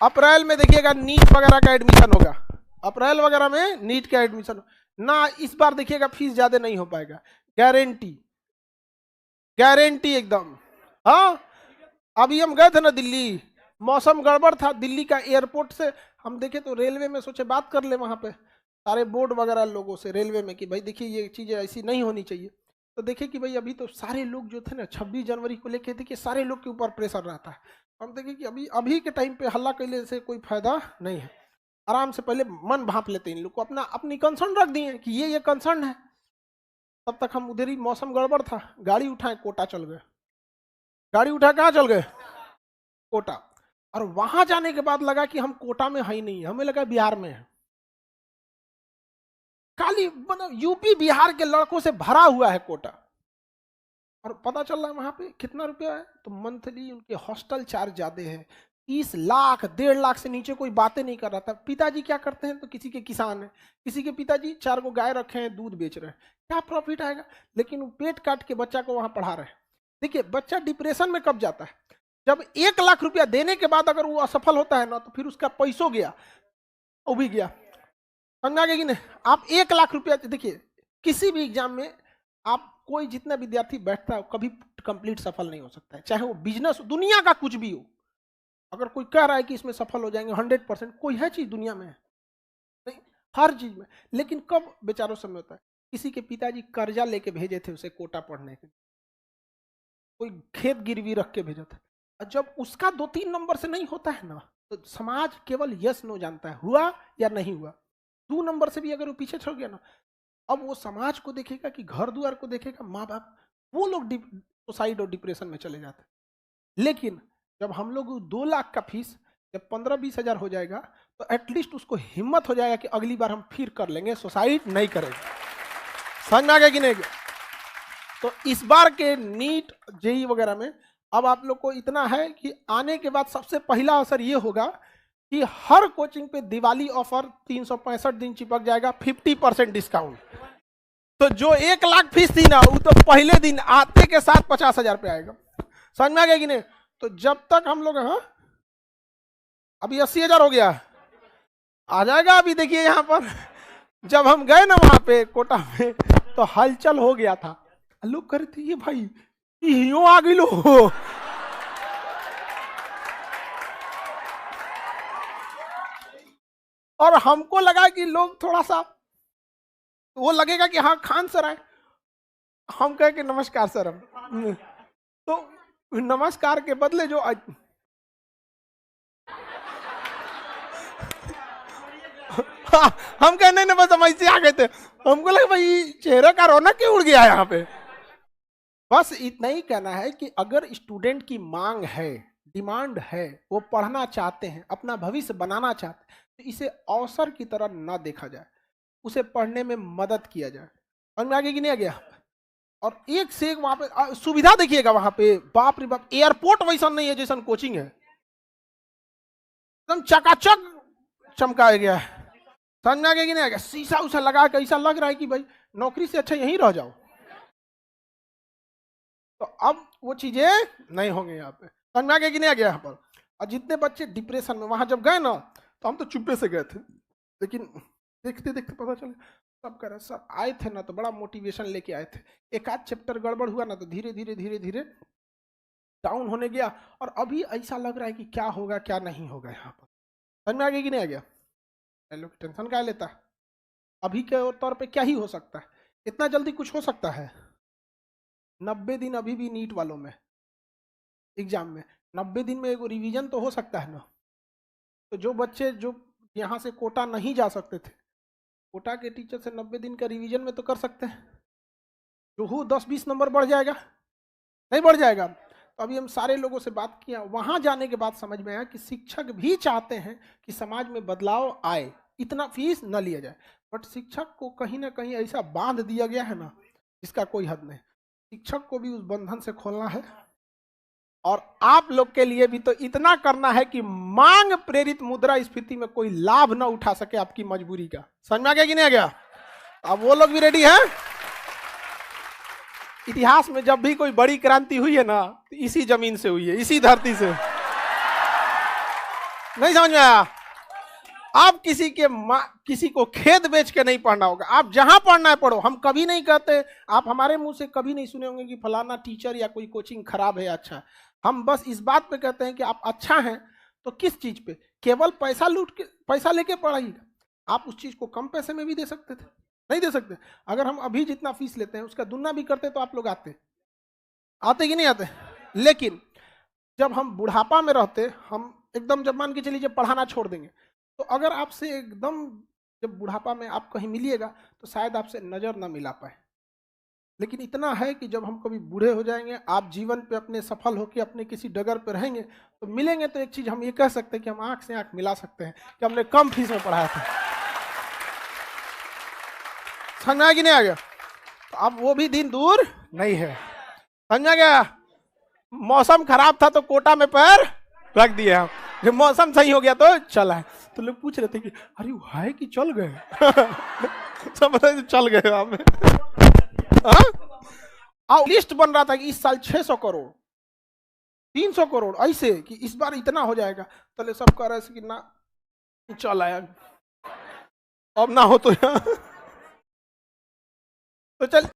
अप्रैल में देखिएगा नीट वगैरह का एडमिशन होगा, अप्रैल वगैरह में नीट का एडमिशन ना, इस बार देखिएगा फीस ज्यादा नहीं हो पाएगा, गारंटी, गारंटी एकदम। हाँ, अभी हम गए थे ना दिल्ली, मौसम गड़बड़ था, दिल्ली का एयरपोर्ट से हम देखे तो रेलवे में सोचे बात कर ले वहां पे सारे बोर्ड वगैरह लोगों से रेलवे में कि भाई देखिए ये चीजें ऐसी नहीं होनी चाहिए। तो देखे कि भाई अभी तो सारे लोग जो थे ना 26 जनवरी को लेके थे कि सारे लोग के ऊपर प्रेशर रहता है। हम देखे कि अभी के टाइम पे हल्ला कैले से कोई फायदा नहीं है, आराम से पहले मन भांप लेते हैं इन लोग को, अपनी कंसर्न रख दिए कि ये कंसर्न है। तब तक हम उधर ही, मौसम गड़बड़ था, गाड़ी उठाए कोटा चल गए, गाड़ी उठा कहाँ चल गए, कोटा। और वहां जाने के बाद लगा कि हम कोटा में है ही नहीं, हमें लगा बिहार में है। खाली मतलब यूपी बिहार के लड़कों से भरा हुआ है कोटा। और पता चल रहा है वहां पे कितना रुपया है, तो मंथली उनके हॉस्टल चार्ज ज्यादा है, 30 लाख 1.5 लाख से नीचे कोई बातें नहीं कर रहा था। पिताजी क्या करते हैं, तो किसी के किसान है, किसी के पिताजी 4 गो गाय रखे हैं, दूध बेच रहे हैं, क्या प्रॉफिट आएगा, लेकिन वो पेट काट के बच्चा को वहां पढ़ा रहे हैं। देखिए बच्चा डिप्रेशन में कब जाता है, जब 1 लाख रुपया देने के बाद अगर वो असफल होता है ना, तो फिर उसका पैसों गया, वो भी गया, समझा गया कि नहीं। आप 1 लाख रुपया, देखिए किसी भी एग्जाम में आप कोई जितना विद्यार्थी बैठता है कभी कंप्लीट सफल नहीं हो सकता है, चाहे वो बिजनेस, दुनिया का कुछ भी हो। अगर कोई कह रहा है कि इसमें सफल हो जाएंगे 100%, कोई है चीज दुनिया में नहीं, हर चीज में। लेकिन कब बेचारों समय होता है, किसी के पिताजी कर्जा लेके भेजे थे उसे कोटा पढ़ने के, कोई खेत गिरवी रख के भेजा था, और जब उसका 2-3 नंबर से नहीं होता है ना, तो समाज केवल यस नो जानता है, हुआ या नहीं हुआ। 2 नंबर से भी अगर वो पीछे छोड़ गया ना, अब वो समाज को देखेगा कि घर द्वार को देखेगा, माँ बाप, वो लोग सुसाइड और डिप्रेशन में चले जाते हैं। लेकिन जब हम लोग 2 लाख का फीस जब 15-20 हजार हो जाएगा, तो एटलीस्ट उसको हिम्मत हो जाएगा कि अगली बार हम फिर कर लेंगे, सुसाइड नहीं करेंगे। समझ में आ गया कि नहीं? तो इस बार के नीट जेई वगैरह में अब आप लोग को इतना है कि आने के बाद सबसे पहला असर ये होगा कि हर कोचिंग पे दिवाली ऑफर 365 दिन चिपक जाएगा, 50% डिस्काउंट। तो जो 1 लाख फीस थी ना, वो तो पहले दिन आते के साथ 50 हजार पे आएगा। समझ में आ गया कि नहीं? तो जब तक हम लोग, हाँ अभी 80 हजार हो गया, आ जाएगा। अभी देखिए यहाँ पर जब हम गए ना वहां पे कोटा में, तो हलचल हो गया था, लोग कह रहे थे ये भाई यूं आ गई लो। और हमको लगा कि लोग थोड़ा सा वो लगेगा कि हाँ खान सर आए, हम कहे कि नमस्कार सर। हम तो नमस्कार के बदले जो हम कहे नहीं ना, बस हम ऐसे आ गए थे, हमको लगा भाई चेहरे का रौनक क्यों उड़ गया यहाँ पे। बस इतना ही कहना है कि अगर स्टूडेंट की मांग है, डिमांड है, वो पढ़ना चाहते हैं, अपना भविष्य बनाना चाहते हैं, तो इसे अवसर की तरह ना देखा जाए, उसे पढ़ने में मदद किया जाए। समझ में आगे कि नहीं आ गया? और एक से एक वहां पे सुविधा देखिएगा, वहां पे बाप रे बाप, एयरपोर्ट वैसा नहीं है जैसा कोचिंग है, एकदम चकाचक चमकाया गया है। समझ में आगे कि नहीं आ गया? शीशा उसा लगा के ऐसा लग रहा है कि भाई नौकरी से अच्छा यहीं रह जाओ। तो अब वो चीजें नहीं होंगे यहाँ पे। समझ में आ गया कि नहीं आ गया यहाँ पर? और जितने बच्चे डिप्रेशन में, वहां जब गए ना, तो हम तो चुप्पे से गए थे, लेकिन देखते देखते पता चला सब कह रहे सर आए थे ना, तो बड़ा मोटिवेशन लेके आए थे, एक आध चैप्टर गड़बड़ हुआ ना, तो धीरे धीरे धीरे धीरे डाउन होने गया, और अभी ऐसा लग रहा है कि क्या होगा क्या नहीं होगा यहाँ पर। समझ में आ गया कि नहीं आ गया? लोग टेंशन क्या लेता है, अभी के तौर पे क्या ही हो सकता है, इतना जल्दी कुछ हो सकता है? 90 दिन अभी भी नीट वालों में एग्जाम में, 90 दिन में एगो रिवीजन तो हो सकता है ना। तो जो बच्चे जो यहाँ से कोटा नहीं जा सकते थे, कोटा के टीचर से 90 दिन का रिवीजन में तो कर सकते हैं, जो हो 10-20 नंबर बढ़ जाएगा, नहीं बढ़ जाएगा? तो अभी हम सारे लोगों से बात किया, वहां जाने के बाद समझ में आया कि शिक्षक भी चाहते हैं कि समाज में बदलाव आए, इतना फीस न लिया जाए, बट शिक्षक को कहीं ना कहीं ऐसा बांध दिया गया है ना जिसका कोई हद नहीं। शिक्षक को भी उस बंधन से खोलना है, और आप लोग के लिए भी तो इतना करना है कि मांग प्रेरित मुद्रास्फीति में कोई लाभ न उठा सके आपकी मजबूरी का। समझ में आ गया कि नहीं आ गया? अब वो लोग भी रेडी हैं। इतिहास में जब भी कोई बड़ी क्रांति हुई है ना, तो इसी जमीन से हुई है, इसी धरती से। नहीं समझ में आया? आप किसी को खेत बेच के नहीं पढ़ना होगा, आप जहां पढ़ना है पढ़ो। हम कभी नहीं कहते, आप हमारे मुंह से कभी नहीं सुने होंगे कि फलाना टीचर या कोई कोचिंग खराब है अच्छा। हम बस इस बात पे कहते हैं कि आप अच्छा हैं तो किस चीज पे, केवल पैसा लूट के, पैसा लेके पढ़ाइएगा। आप उस चीज को कम पैसे में भी दे सकते थे, नहीं दे सकते। अगर हम अभी जितना फीस लेते हैं उसका दुगना भी करते तो आप लोग आते कि नहीं आते? लेकिन जब हम बुढ़ापा में रहते, हम एकदम जब मान के चलिए जब पढ़ाना छोड़ देंगे, तो अगर आपसे एकदम जब बुढ़ापा में आप कहीं मिलिएगा तो शायद आपसे नजर ना मिला पाए। लेकिन इतना है कि जब हम कभी बूढ़े हो जाएंगे, आप जीवन पे अपने सफल होकर अपने किसी डगर पे रहेंगे, तो मिलेंगे तो एक चीज हम ये कह सकते हैं कि हम आंख से आंख मिला सकते हैं कि हमने कम फीस में पढ़ाया था। समझ में आ कि नहीं आ गया? तो अब वो भी दिन दूर नहीं है। समझा गया? मौसम खराब था तो कोटा में पैर रख दिया हम, जब मौसम सही हो गया तो चला है। तो लोग पूछ रहे थे कि अरे वो है कि चल गए? सब चल गए आप। हाँ, लिस्ट बन रहा था कि इस साल 600 करोड़ 300 करोड़ ऐसे कि इस बार इतना हो जाएगा। तो सब कह रहे थे कि ना चल आया, अब ना हो तो चल।